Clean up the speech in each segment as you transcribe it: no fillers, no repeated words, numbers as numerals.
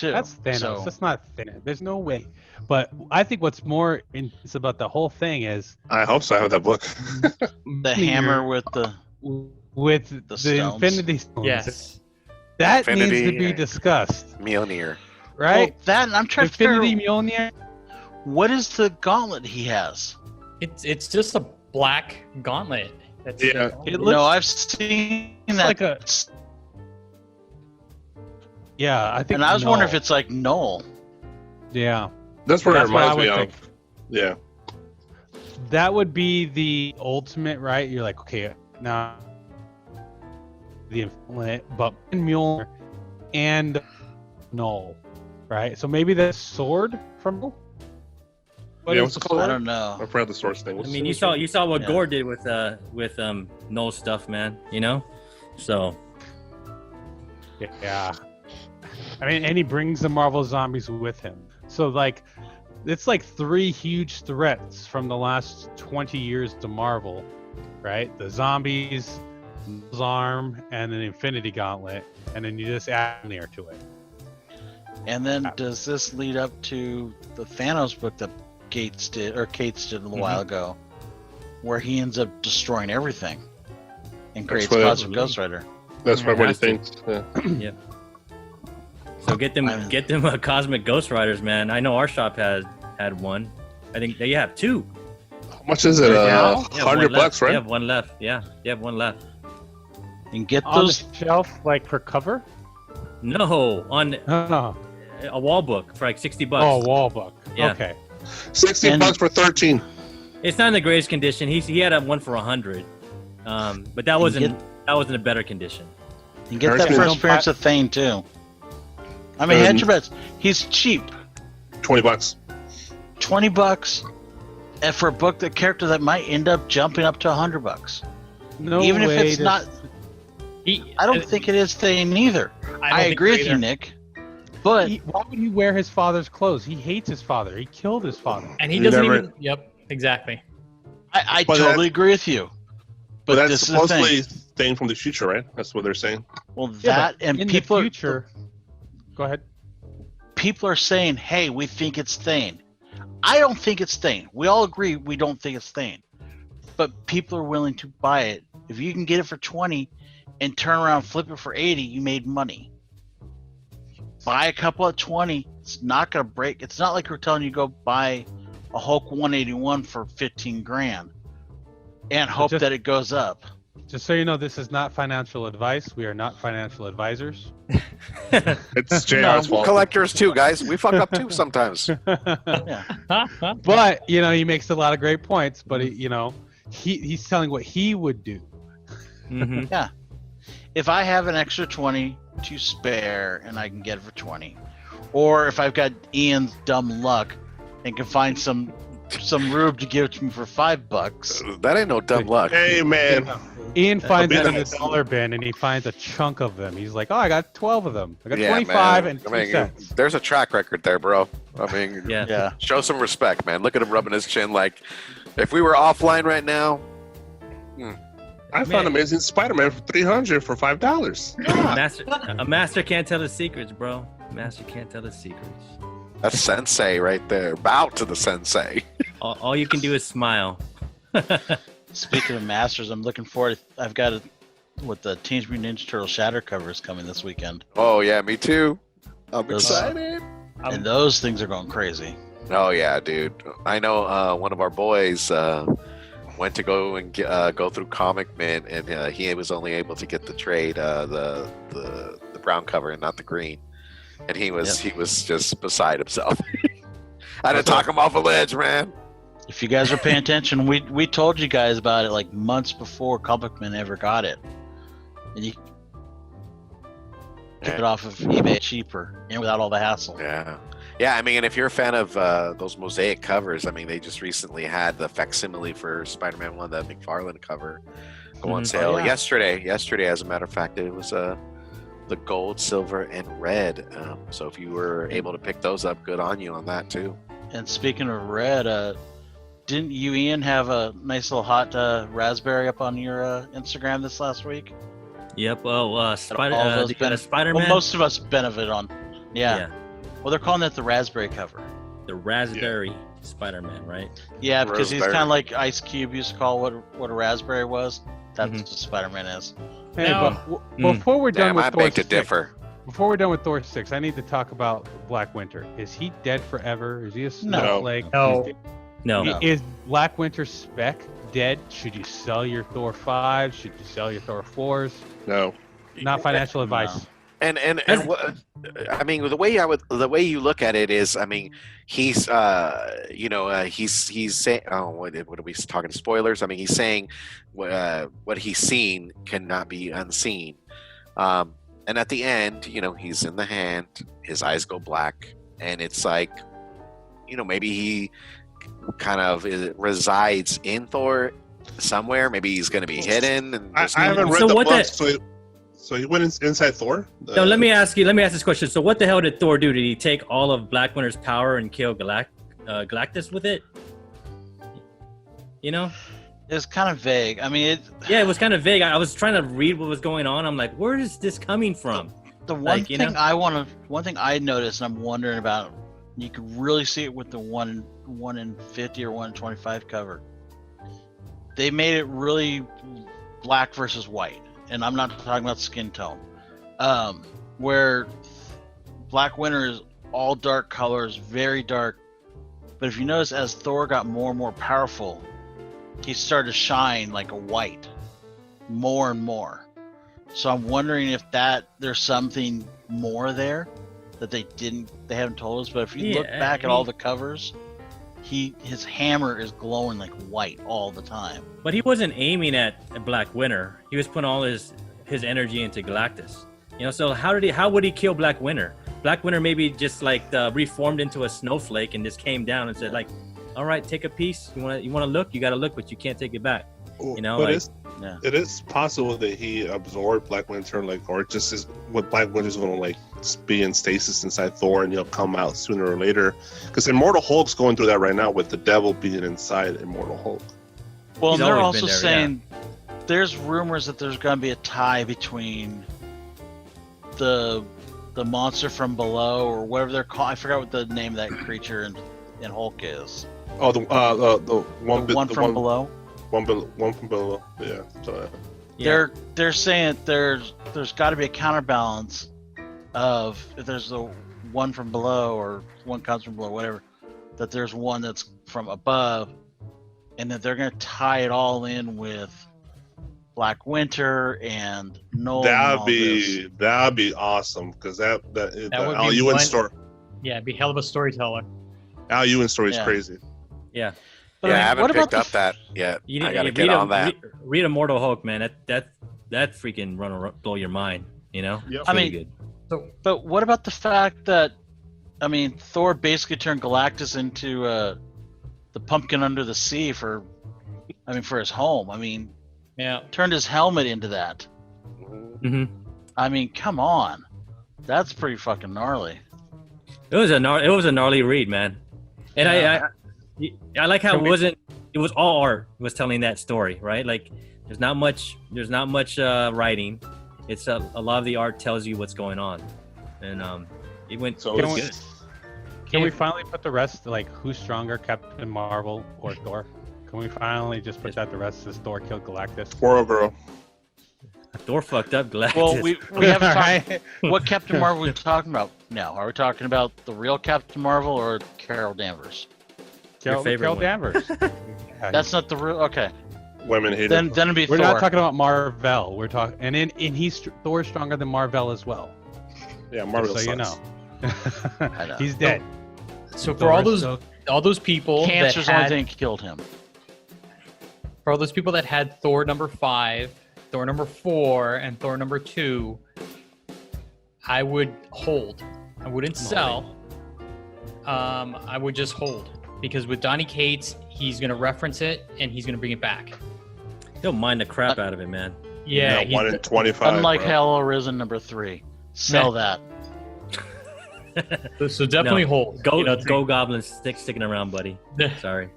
too. That's Thanos. So, That's not Thanos. There's no way. But I think what's more intense about the whole thing is I hope so. I have that book. the hammer with the stones. Infinity Stones. Yes. That Infinity needs to be discussed, Mjolnir. right? Well, that and I'm trying Infinity to figure out Mjolnir. what is the gauntlet he has. It's just a black gauntlet. That's Yeah. It No, looks I've seen that. like a. Yeah, I think. and I was wondering if no. it's like Null. Yeah, That's what it That's what I reminds me would of. Yeah. that would be the ultimate, right? You're like, okay, now the Infinite, but Mjolnir and Null, right? So maybe the sword from. What Yeah, is what's the it called? I sword? don't know. I forgot the source thing. I What's mean, the you source? saw what Yeah. Gore did with no stuff, man. You know, so Yeah. I mean, and he brings the Marvel Zombies with him. So, like, it's like 3 huge threats from the last 20 years to Marvel, right? The zombies, Null's arm, and an Infinity Gauntlet, and then you just add Mjolnir to it. And then does this lead up to the Thanos book that Cates did a little while ago, where he ends up destroying everything and That's creates what- Cosmic Ghost Rider? That's Yeah, what he has to. thinks. Yeah. so get them Cosmic Ghost Riders, man. I know our shop had one. I think they have 2. How much is it? Right now? Yeah, one $100 left. right? They have one left. Yeah, you have one left. And get On those. the shelf, like, for cover? No, on No. a wall book for like $60. Oh, wall book. Yeah. Okay. 60 And- bucks for 13. It's not in the greatest condition. He had a one for 100, but that wasn't a better condition. And get that Harrison, first don't appearance buy- of Thane too. I mean, hedge your bets. He's cheap, $20. $20, and for a book, the character that might end up jumping up to $100. No Even if way it's to- not, I don't think it is Thane either. I agree with you, Nick. But Why would he wear his father's clothes? He hates his father. He killed his father. And he You doesn't never- even. Yep, exactly. I But totally agree with you. But that's this is the thing. supposedly Thane from the future, right? That's what they're saying. Well, Yeah, that but and in people the future. Go ahead. people are saying, "Hey, we think it's Thane." I don't think it's Thane. We all agree we don't think it's Thane, but people are willing to buy it. If you can get it for 20 and turn around and flip it for 80, you made money. Buy a couple at 20. It's not gonna break. It's not like we're telling you to go buy a Hulk 181 for 15 grand and hope just- that it goes up. Just so you know, this is not financial advice. We are not financial advisors. It's JR's fault. Collectors too, guys. We fuck up too sometimes. Yeah. But you know, he makes a lot of great points. But he's telling what he would do. hmm If I have an extra 20 to spare and I can get it for 20, or if I've got Ian's dumb luck and can find some rube to give it to me for $5, That ain't no dumb luck. Hey, man. Ian finds be it in the nice. dollar bin, and he finds a chunk of them. He's like, "Oh, I got 12 of them. I got Yeah, 25 man. and 2 I mean, cents." there's a track record there, bro. I mean, Yeah. yeah, show some respect, man. Look at him rubbing his chin like, if we were offline right now, I found Amazing Spider-Man for $300 for $5. A master can't tell his secrets, bro. A master can't tell his secrets. that's sensei right there. Bow to the sensei. All you can do is smile. Speaking of masters, I'm looking forward. I've got with the Teenage Mutant Ninja Turtle Shatter covers coming this weekend, Oh yeah, me too. I'm Those- excited. and those things are going crazy. Oh yeah, dude. I know one of our boys went to go and go through Comic Mint, and he was only able to get the trade, the brown cover and not the green. And he was just beside himself. I had to talk him off a ledge, man. If you guys are paying attention, we told you guys about it like months before Comic Man ever got it, and you pick it off of eBay cheaper and without all the hassle. Yeah. Yeah, I mean, if you're a fan of those mosaic covers, I mean, they just recently had the facsimile for Spider-Man 1, the McFarlane cover, go on sale yeah. yesterday. Yesterday, as a matter of fact, it was the gold, silver, and red. So if you were able to pick those up, good on you on that, too. And speaking of red, didn't you, Ian, have a nice little hot raspberry up on your Instagram this last week? Yep. Oh, All those Spider-Man. Well, most of us benefit on. Yeah. Well, they're calling that the raspberry cover. The raspberry Spider-Man, right? Yeah, because he's Raspberry. kind of like Ice Cube used to call what a raspberry was. That's Mhm. what Spider-Man is. Hey, No. but Mm. before we're done Damn, with I Thor beg to 6, differ. before we're done with Thor 6, I need to talk about Black Winter. Is he dead forever? Is he a snowflake? No. No. No. Is Black Winter spec dead? Should you sell your Thor 5s? Should you sell your Thor 4s? No. Not financial advice. And what, I mean, the way you look at it is, I mean, he's he's saying, oh, what are we talking spoilers? I mean, he's saying what he's seen cannot be unseen. And at the end, he's in the hand, his eyes go black, and it's like, maybe he kind of resides in Thor somewhere. Maybe he's going to be hidden. And I haven't read So the what book, the- so he went inside Thor? So let me ask this question. So what the hell did Thor do? Did he take all of Black Winter's power and kill Galactus with it? It's kind of vague. I mean, Yeah, it was kind of vague. I was trying to read what was going on. I'm like, where is this coming from? the one Like, thing one thing I noticed, and I'm wondering about, you could really see it with the 1 in 50 or 1 in 25 cover. They made it really black versus white, and I'm not talking about skin tone. Where Black Winter is all dark colors, very dark. But if you notice, as Thor got more and more powerful, he started to shine like a white, more and more. So I'm wondering if there's something more there that they haven't told us. But if you look Yeah, back I at all mean- the covers, his hammer is glowing like white all the time. But he wasn't aiming at Black Winter. He was putting all his energy into Galactus. So how would he kill Black Winter? Black Winter maybe just like reformed into a snowflake and just came down and said like, all right, take a piece. You want to look, you got to look, but you can't take it back. But Yeah. it is possible that he absorbed Black Winter, or just is what Black Winter's going to be in stasis inside Thor, and he'll come out sooner or later. Because Immortal Hulk's going through that right now with the devil being inside Immortal Hulk. Well, He's and they're always also been there, saying there's rumors that there's going to be a tie between the monster from below, or whatever they're called. I forgot what the name of that creature in Hulk is. Oh, the one The one from below. One from below. Yeah. So, Yeah. They're saying there's got to be a counterbalance of, if there's the one from below or one comes from below, whatever, that there's one that's from above, and that they're going to tie it all in with Black Winter and Nolan. that'd be awesome, because that the would Al be Ewing one- story. Yeah, be hell of a storyteller. Al Ewing story is Yeah. crazy. Yeah. But Yeah, I I mean, haven't what about picked up that yet. You I gotta read get on that. Read Immortal Hulk, man. That freaking blow your mind. Yep. It's I really mean, good. But what about the fact that, I mean, Thor basically turned Galactus into the pumpkin under the sea for his home. I mean, Yeah. turned his helmet into that. hmm I mean, come on, that's pretty fucking gnarly. It was a gnarly read, man. And Yeah. I like how Can we- it was all art was telling that story, right? Like there's not much writing. It's a lot of the art tells you what's going on, and it went So it Can was we- good. Can we finally put the rest, like, who's stronger, Captain Marvel or Thor? Can we finally just put that the rest is Thor killed Galactus? Squirrel Girl. Thor fucked up Galactus. Well, we haven't talked. Right? What Captain Marvel are we talking about now? Are we talking about the real Captain Marvel or Carol Danvers? Your favorite Carol one. Danvers. That's not the real. Okay, Women hate then it. it'd be We're Thor. not talking about Marvel. We're talking, and Thor's stronger than Marvel as well. Yeah, Marvel Just so you sucks. know. I know. He's dead. So for all those people Cancer's the that only had, thing that killed him. for all those people that had Thor number 5, Thor number 4, and Thor number 2, I would hold. I wouldn't sell. I would just hold, because with Donny Cates, he's gonna reference it and he's gonna bring it back. He'll mind the crap out of it, man. Yeah, Yeah, 1 in 25. Unlike bro. Hell Arisen number 3, sell that. so definitely No. hold. Go You know, go Goblin sticking around, buddy. Sorry.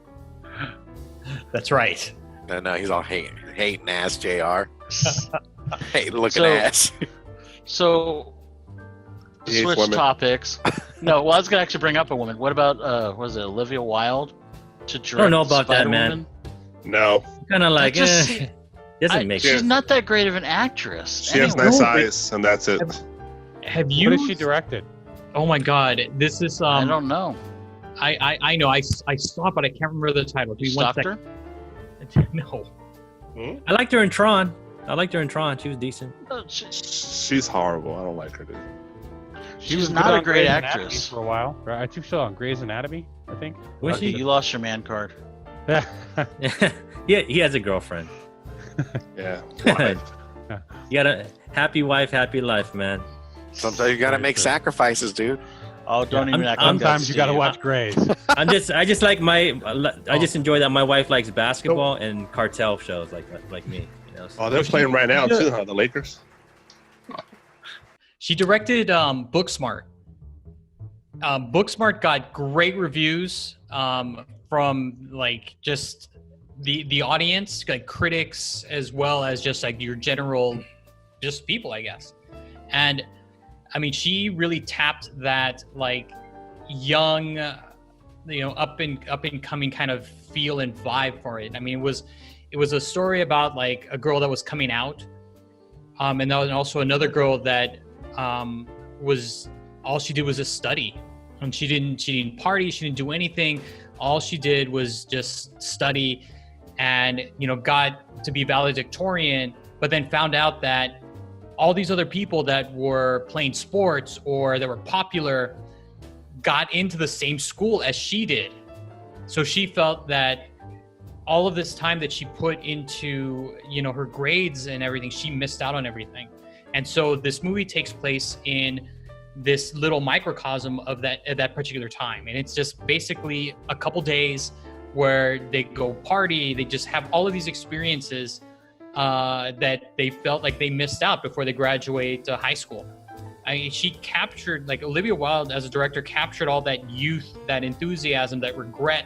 That's right. No, he's all hating ass, JR. Hating looking So- ass. So, He hates switch women. topics. No, well, I was gonna actually bring up a woman. What about was it Olivia Wilde to direct I don't know about that, Spider-Woman? man. No, Kind of like, just doesn't make She's sense. not that great of an actress. she has anyway. nice No, but- eyes, and that's it. Have you? What has she directed? Oh my God, this is I don't know. I know I saw it, but I can't remember the title. Give me one Stalked her? second. No. I liked her in Tron. She was decent. She's horrible. I don't like her, dude. She She's was not good a on great Grey's Anatomy actress. for a while. Right? I think she was on Grey's Anatomy, I think. Was Okay, she? you lost your man card. Yeah, he has a girlfriend. Yeah. Why? You got a happy wife, happy life, man. Sometimes you gotta make sacrifices, dude. Oh, don't Yeah, even I'm- act like Sometimes that, you gotta Steve. watch Grey's. I just like I just enjoy that my wife likes basketball and cartel shows like me. You know, Oh, they're playing right now too, huh? The Lakers. She directed Booksmart. Booksmart got great reviews from like just the audience, like critics, as well as just like your general just people, I guess. And I mean, she really tapped that like young, up and coming kind of feel and vibe for it. I mean, it was a story about like a girl that was coming out, and then also another girl that was all she did was just study, and she didn't party, she didn't do anything. All she did was just study, and got to be valedictorian, but then found out that all these other people that were playing sports or that were popular got into the same school as she did. So she felt that all of this time that she put into, her grades and everything, she missed out on everything. And so this movie takes place in this little microcosm of that particular time. And it's just basically a couple days where they go party, they just have all of these experiences that they felt like they missed out before they graduate high school. I mean, she captured, like Olivia Wilde as a director, captured all that youth, that enthusiasm, that regret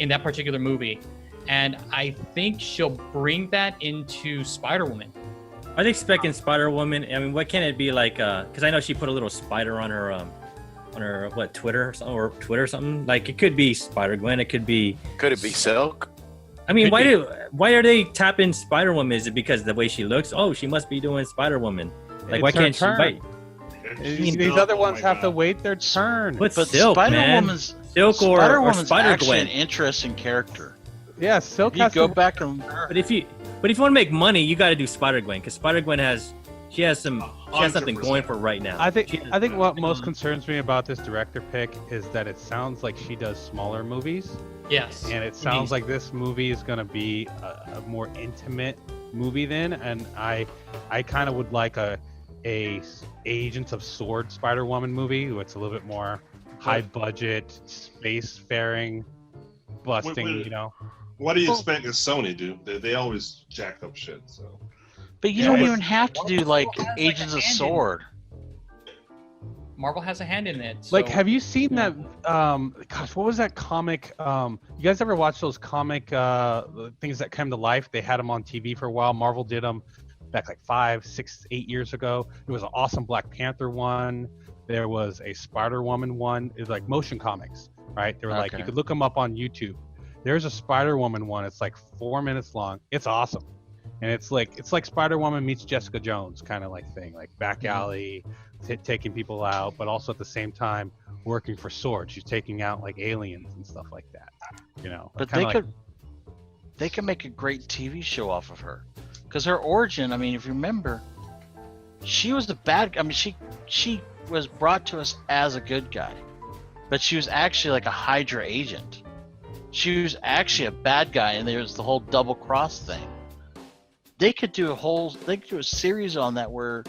in that particular movie. And I think she'll bring that into Spider-Woman. Are they expecting Spider-Woman? I mean, what can it be like? Because I know she put a little spider on her Twitter or something. Like it could be Spider-Gwen. It could be. Could it be Silk? I mean, Could why are they tapping Spider-Woman? Is it because of the way she looks? Oh, she must be doing Spider-Woman. Like, why It's her can't she? turn. Wait, These other ones have to wait their turn. but But Silk, man. Spider-Woman's Silk or Spider-Woman's actually Spider-Gwen. an interesting character. Yeah, Silk If you has go to back and But if you want to make money, you got to do Spider-Gwen because Spider-Gwen has something 100%. going for right now. I think She- what most concerns me about this director pick is that it sounds like she does smaller movies, Yes. and it sounds like this movie is going to be a more intimate movie then, and I kind of would like a Agents of S.W.O.R.D. Spider-Woman movie, where it's a little bit more high budget, space-faring, busting, What do you expect as Sony do? They always jack up shit. So but you don't even have to do like Agents of S.W.O.R.D. Marvel has a hand in it. Like, so- have you seen that? Gosh, what was that comic? You guys ever watch those comic things that come to life? They had them on TV for a while. Marvel did them back like 5, 6, 8 years ago. It was an awesome Black Panther one. There was a Spider-Woman one. It was like motion comics, right? They were like, Okay. you could look them up on YouTube. There's a Spider-Woman one. It's like 4 minutes long. It's awesome. And it's like Spider-Woman meets Jessica Jones kind of like thing, like back alley, taking people out, but also at the same time working for S.W.O.R.D. She's taking out like aliens and stuff like that, But kinda they could make a great TV show off of her, because her origin. I mean, if you remember, she was the bad. I mean, she was brought to us as a good guy, but she was actually like a Hydra agent. She was actually a bad guy, and there was the whole double cross thing. They could do a series on that where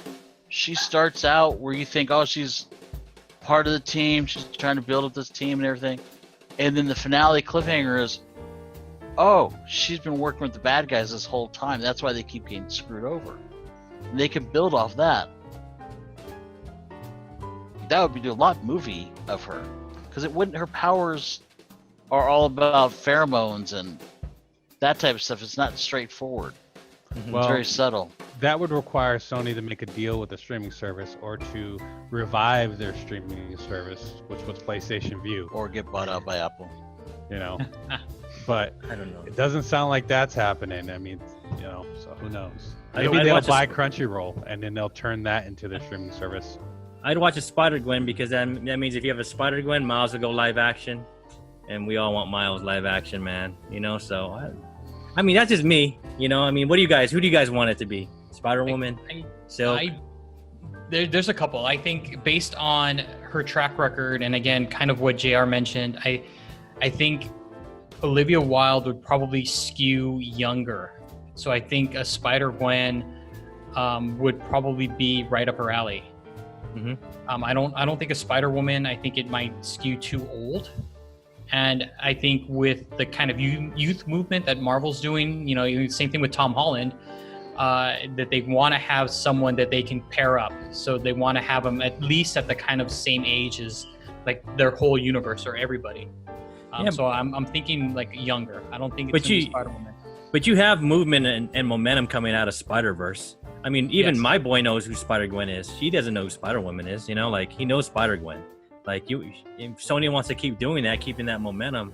she starts out where you think, oh, she's part of the team, she's trying to build up this team and everything, and then the finale cliffhanger is, oh, she's been working with the bad guys this whole time. That's why they keep getting screwed over. And they can build off that. That would be a lot movie of her, because it wouldn't. Her powers are all about pheromones and that type of stuff. It's not straightforward. It's Well, very subtle. that would require Sony to make a deal with the streaming service or to revive their streaming service, which was PlayStation View. Or get bought out by Apple. You know, but I don't know. it doesn't sound like that's happening. I mean, you know, so who knows? I'd Maybe they'll watch buy Crunchyroll and then they'll turn that into their streaming service. I'd watch a Spider-Gwen because that means if you have a Spider-Gwen, Miles will go live action, and we all want Miles live action, man. You know, so I mean that's just me. You know, I mean, who do you guys want it to be? Spider-Woman, Silk. There's a couple. I think based on her track record, and again, kind of what JR mentioned, I think Olivia Wilde would probably skew younger. So I think a Spider-Gwen would probably be right up her alley. Mhm. I don't think a Spider-Woman. I think it might skew too old. And I think with the kind of youth movement that Marvel's doing, you know, same thing with Tom Holland, that they want to have someone that they can pair up. So they want to have them at least at the kind of same age as like their whole universe or everybody. So I'm thinking like younger. I don't think it's gonna be Spider-Woman. But you have movement and momentum coming out of Spider-Verse. I mean, even my boy knows who Spider-Gwen is. She doesn't know who Spider-Woman is. You know, like he knows Spider-Gwen. Like if Sony wants to keep doing that, keeping that momentum.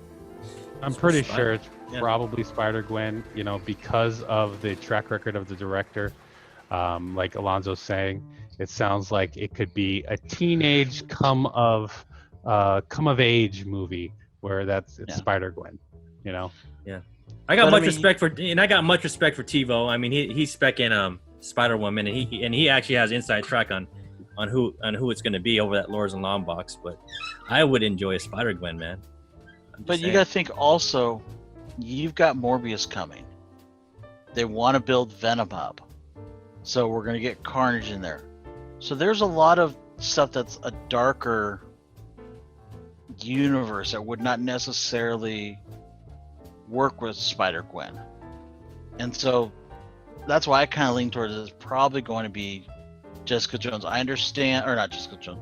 I'm pretty sure it's probably Spider-Gwen, you know, because of the track record of the director. Like Alonzo's saying, it sounds like it could be a teenage come of age movie where it's Spider-Gwen, you know. Yeah, I got much respect for TiVo. I mean, he's specking Spider-Woman, and he actually has inside track on who it's going to be over that Lords and Long box. But I would enjoy a Spider-Gwen, man. But you got to think also, you've got Morbius coming. They want to build Venom up, so we're going to get Carnage in there. So there's a lot of stuff that's a darker universe that would not necessarily work with Spider-Gwen. And so that's why I kind of lean towards it's probably going to be Jessica Jones. I understand, or not Jessica Jones,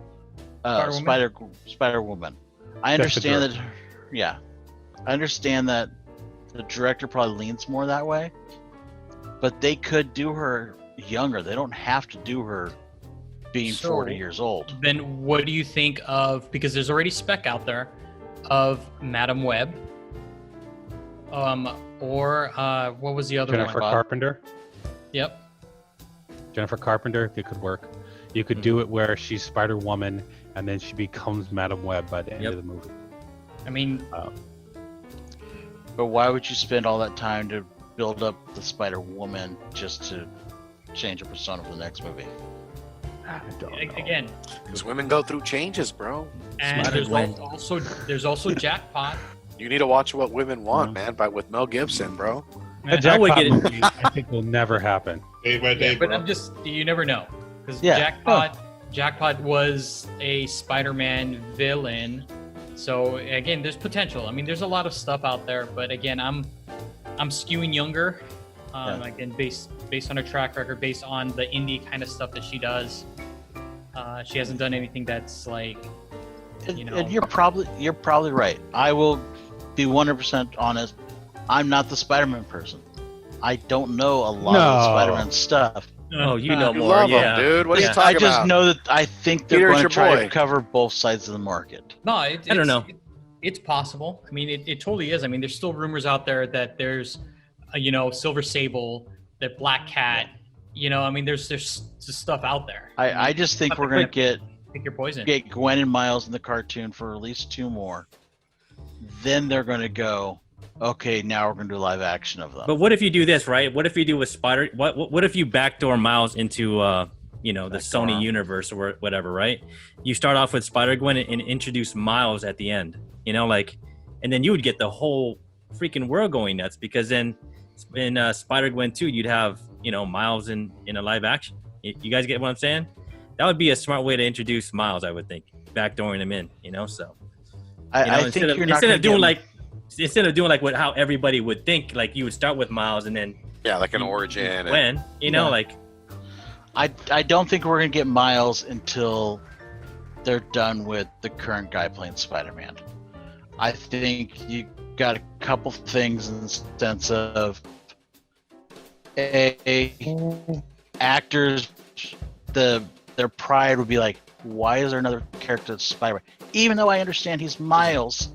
Spider-Woman. I understand that, I understand that the director probably leans more that way, but they could do her younger. They don't have to do her being 40 years old. Then what do you think of, because there's already spec out there, of Madam Web, or what was the other one? Jennifer Carpenter. Yep. Jennifer Carpenter, it could work. You could do it where she's Spider-Woman and then she becomes Madam Web by the end of the movie. I mean, but why would you spend all that time to build up the Spider-Woman just to change her persona for the next movie? I don't know. Again, Because women go through changes, bro. and there's also Jackpot. You need to watch What Women Want, man, with Mel Gibson, bro. A Jackpot movie, I think will never happen. Day by day, But bro. I'm just, you never know, because Yeah. Jackpot was a Spider-Man villain. So again, there's potential. I mean, there's a lot of stuff out there, but again, I'm skewing younger. Again, based on her track record, based on the indie kind of stuff that she does. She hasn't done anything that's like, you know. And you're probably right. I will be 100% honest. I'm not the Spider-Man person. I don't know a lot of the Spider-Man stuff. Oh, you know You more, love yeah. him, dude. What are you I talking just about? know that I think they're Peter's going your to try boy. to cover both sides of the market. No, I don't know. It's possible. I mean, it totally is. I mean, there's still rumors out there that there's, Silver Sable, that Black Cat. You know, I mean, there's stuff out there. I just think we're going to Pick your poison. get Gwen and Miles in the cartoon for at least 2 more. Then they're going to go, okay, now we're going to do live action of them. But what if you do this, right? What if you do a Spider? What if you backdoor Miles into the Sony universe or whatever, right? You start off with Spider-Gwen and introduce Miles at the end, and then you would get the whole freaking world going nuts, because then in Spider-Gwen 2, you'd have Miles in a live action. You guys get what I'm saying? That would be a smart way to introduce Miles, I would think, backdooring him in. So I think you're not going to do instead of doing like how everybody would think, like you would start with Miles and then like an origin. Gwen, I don't think we're going to get Miles until they're done with the current guy playing Spider-Man. I think you got a couple things in the sense of actors, their pride would be like, why is there another character that's Spider-Man? Even though I understand he's Miles,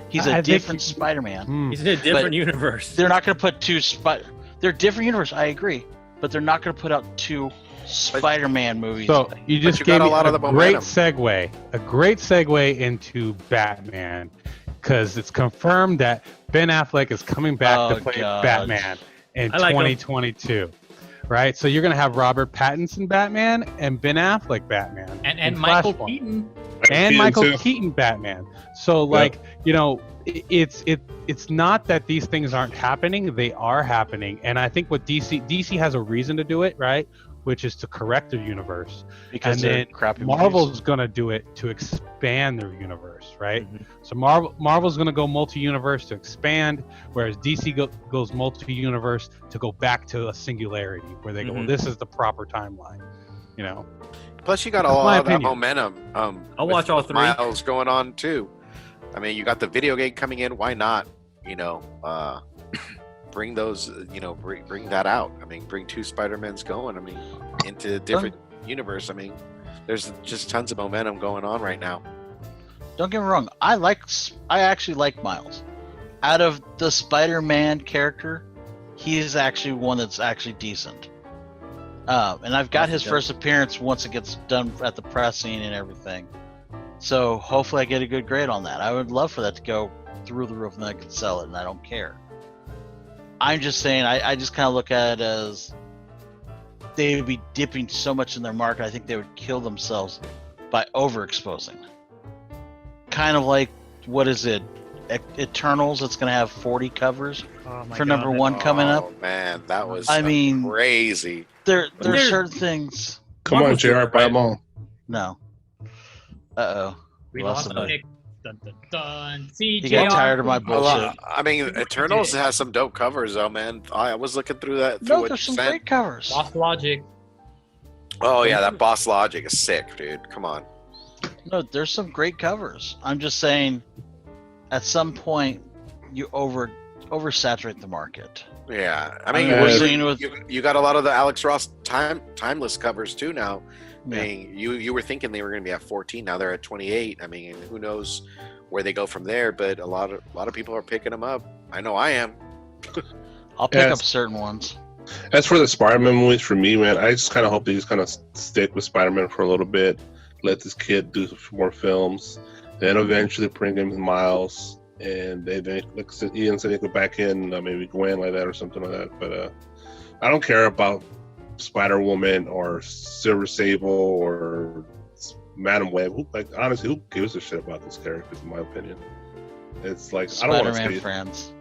he's a different Spider-Man. He's in a different universe. They're not going to put two They're different universe. I agree, but they're not going to put out two Spider-Man movies. So you just you gave got me a lot of the great momentum. segue into Batman, because it's confirmed that Ben Affleck is coming back to play Batman in 2022. Right, so you're gonna have Robert Pattinson Batman and Ben Affleck Batman and Michael Keaton and Michael Keaton Batman. So like, you know, it's not that these things aren't happening; they are happening. And I think what DC has a reason to do it, right? Which is to correct their universe, because and then Marvel's gonna do it to expand their universe, right? Mm-hmm. So Marvel's gonna go multi-universe to expand, whereas DC goes multi-universe to go back to a singularity, where they go, well, this is the proper timeline, you know. Plus, you got a lot of that momentum. I'll watch all three. Miles going on too. I mean, you got the video game coming in. Why not? You know, bring those. You know, bring that out. I mean, bring two Spider-Mans going. I mean, into a different universe. I mean, there's just tons of momentum going on right now. Don't get me wrong. I actually like Miles. Out of the Spider-Man character, he is actually one that's actually decent. And I've got his first appearance once it gets done at the press scene and everything. So hopefully I get a good grade on that. I would love for that to go through the roof and then I could sell it, and I don't care. I'm just saying, I just kind of look at it as they would be dipping so much in their market. I think they would kill themselves by overexposing. Kind of like, what is it? Eternals, it's going to have 40 covers for number one coming up. Oh, man, that was crazy. There's certain things. Come on, JR, buy them all. No. Uh-oh. We lost the pick. Dun, dun, dun. You got tired of my bullshit. I mean, Eternals has some dope covers, though, man. I was looking through that. No, there's some great covers. Boss Logic. Oh, yeah, that Boss Logic is sick, dude. Come on. No, there's some great covers. I'm just saying, at some point, you oversaturate the market. Yeah, I mean, you got a lot of the Alex Ross timeless covers too now. Yeah. I mean, you were thinking they were going to be at 14, now they're at 28. I mean, who knows where they go from there? But a lot of people are picking them up. I know I am. I'll pick up certain ones. As for the Spider-Man movies, for me, man, I just kind of hope they just kind of stick with Spider-Man for a little bit, let this kid do some more films, then eventually bring him Miles, and then like Ian said, they go back in maybe Gwen like that or something like that. But I don't care about Spider-Woman or Silver Sable or Madam Web. Honestly, who gives a shit about those characters? In my opinion, it's like Spider-Man, I don't want to see friends.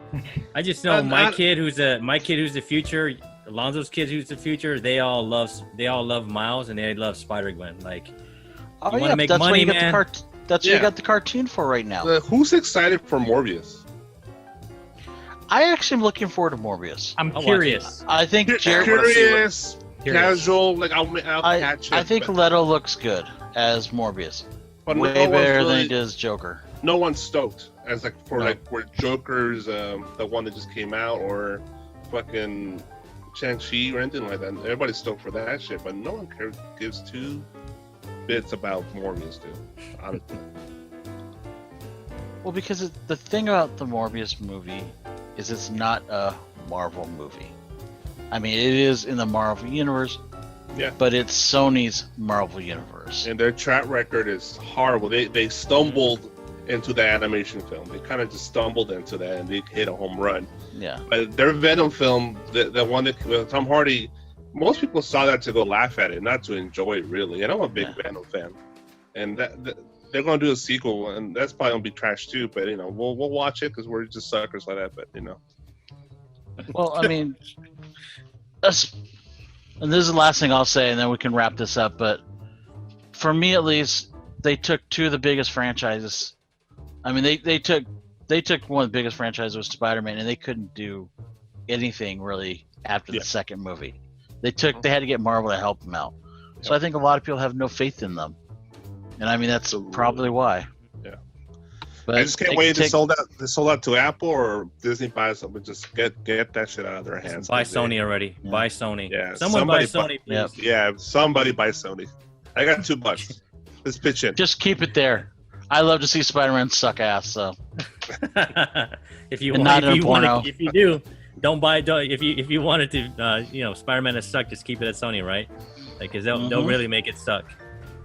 I just know my kid who's the future. Alonzo's kids who's the future. They all love Miles and they love Spider-Gwen. Like, you want to make money, man. That's what you got the cartoon for right now. Who's excited for Morbius? I actually am looking forward to Morbius. I'm curious. I think Curious, casual. Like I'll catch it. I think Leto looks good as Morbius. But way better than he does Joker. No one's stoked as where Joker's the one that just came out, or fucking Shang-Chi or anything like that. Everybody's stoked for that shit, but no one gives two bits about Morbius, dude. Honestly. Well, because the thing about the Morbius movie is it's not a Marvel movie. I mean, it is in the Marvel universe, but it's Sony's Marvel universe. And their track record is horrible. They stumbled into the animation film. They kind of just stumbled into that and they hit a home run. Yeah. But their Venom film, the one that Tom Hardy, most people saw that to go laugh at it, not to enjoy it really. And I'm a big Venom fan. And they're going to do a sequel, and that's probably going to be trash too. But we'll watch it because we're just suckers like that. But Well, I mean, and this is the last thing I'll say, and then we can wrap this up. But for me, at least, they took two of the biggest franchises. I mean, they took one of the biggest franchises with Spider-Man, and they couldn't do anything really after the second movie. They had to get Marvel to help them out. So I think a lot of people have no faith in them. And I mean, that's probably why. Yeah. But I just can't wait. They sold out to Apple or Disney buys something. Just get that shit out of their hands. Buy Sony already. Yeah. Buy Sony. Yeah, Someone buy somebody Sony, please. Yeah, somebody buy Sony. I got $2. Let's pitch in. Just keep it there. I love to see Spider-Man suck ass. So if you And want, not in a porno. if you do, don't buy. If you wanted to, Spider-Man to suck, just keep it at Sony, right? Because they'll really make it suck.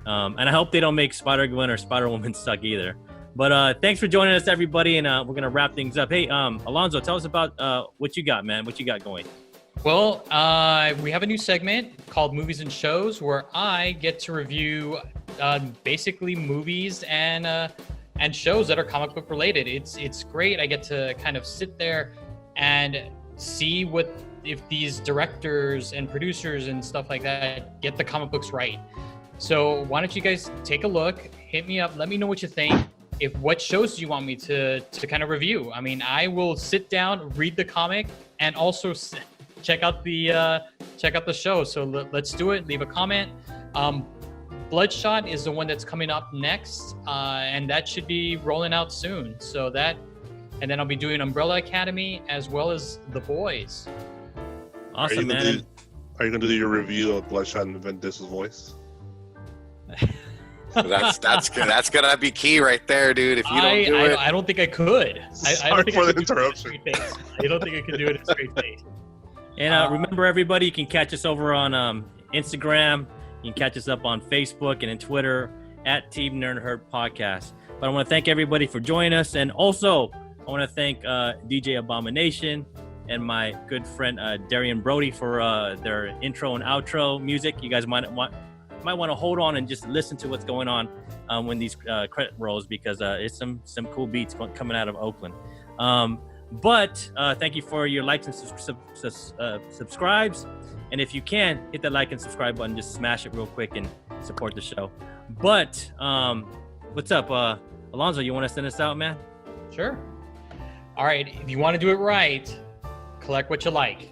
And I hope they don't make Spider-Gwen or Spider-Woman suck either. But thanks for joining us, everybody, and we're gonna wrap things up. Hey, Alonzo, tell us about what you got, man. What you got going? Well, we have a new segment called Movies and Shows where I get to review basically movies and shows that are comic book related. It's great. I get to kind of sit there and see if these directors and producers and stuff like that get the comic books right. So why don't you guys take a look, hit me up, let me know what you think. What shows do you want me to kind of review? I mean, I will sit down, read the comic, and also check out the show. So let's do it. Leave a comment. Bloodshot is the one that's coming up next, and that should be rolling out soon. So and then I'll be doing Umbrella Academy as well as The Boys. Awesome, man. Are you gonna do your review of Bloodshot and Vin Diesel's voice? That's gonna be key right there, dude. If you don't do it, I don't think I could. Sorry for the interruption. I don't think I could do it in a straight face. And remember, everybody, you can catch us over on Instagram. You can catch us up on Facebook and on Twitter at Team Nerd Herd Podcast. But I want to thank everybody for joining us, and also I want to thank DJ Abomination and my good friend Darian Brody for their intro and outro music. You guys might want to hold on and just listen to what's going on when these credit rolls, because it's some cool beats coming out of Oakland. But thank you for your likes and subscribes. And if you can, hit that like and subscribe button. Just smash it real quick and support the show. But what's up, Alonzo? You want to send us out, man? Sure. All right. If you want to do it right, collect what you like.